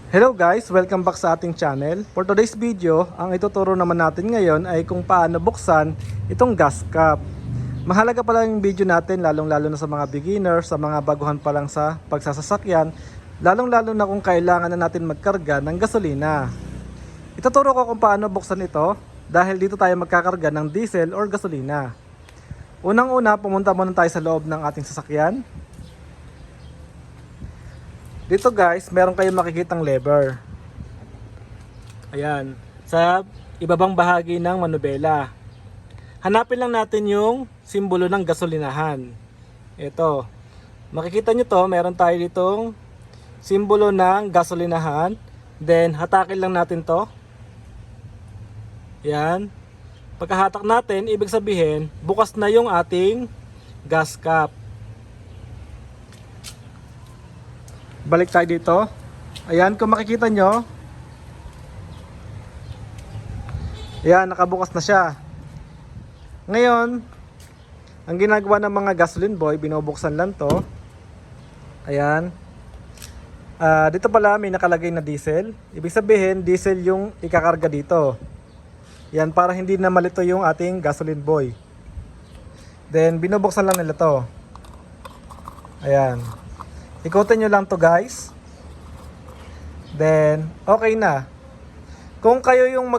Hello guys! Welcome back sa ating channel. For today's video, ang ituturo naman natin ngayon ay kung paano buksan itong gas cap. Mahalaga pala yung video natin lalong-lalo na sa mga beginner, sa mga baguhan pa lang sa pagsasasakyan, lalong-lalo na kung kailangan na natin magkarga ng gasolina. Ituturo ko kung paano buksan ito dahil dito tayo magkakarga ng diesel or gasolina. Unang-una, pumunta muna tayo sa loob ng ating sasakyan. Dito guys, meron kayong makikitang lever. Ayan, sa ibabang bahagi ng manubela. Hanapin lang natin yung simbolo ng gasolinahan. Ito. Makikita nyo to, meron tayo ditong simbolo ng gasolinahan. Then, hatakin lang natin to. Ayan. Pagkahatak natin, ibig sabihin, bukas na yung ating gas cap. Balik tayo dito. Ayan, kung makikita nyo. Ayan, nakabukas na siya. Ngayon, ang ginagawa ng mga gasoline boy, binubuksan lang to. Ayan. Dito pala may nakalagay na diesel. Ibig sabihin, diesel yung ikakarga dito. Ayan, para hindi na malito yung ating gasoline boy. Then, binubuksan lang nila to. Ayan. Ikutin nyo lang to guys. Then, okay na. Kung kayo yung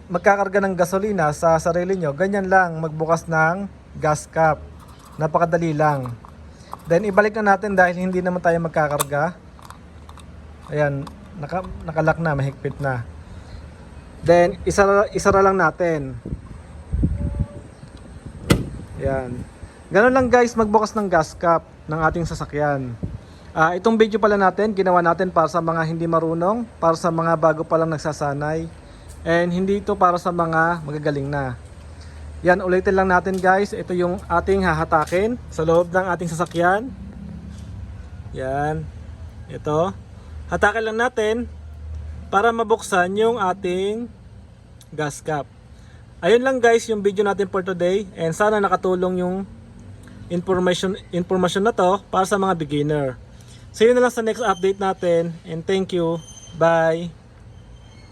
magkakarga ng gasolina sa sarili nyo, ganyan lang magbukas ng gas cap. Napakadali lang. Then, ibalik na natin dahil hindi naman tayo magkakarga. Ayan, nakalock na, mahigpit na. Then, isara lang natin. Ayan. Ganun lang guys, magbukas ng gas cap ng ating sasakyan. Itong video pala natin, ginawa natin para sa mga hindi marunong, para sa mga bago pa lang nagsasanay, and hindi ito para sa mga magagaling na. Yan, ulitin lang natin guys, ito yung ating hahatakin sa loob ng ating sasakyan. Yan, ito. Hatakin lang natin para mabuksan yung ating gas cap. Ayun lang guys yung video natin for today, and sana nakatulong yung information na to para sa mga beginner. See you na lang sa next update natin, and thank you. Bye!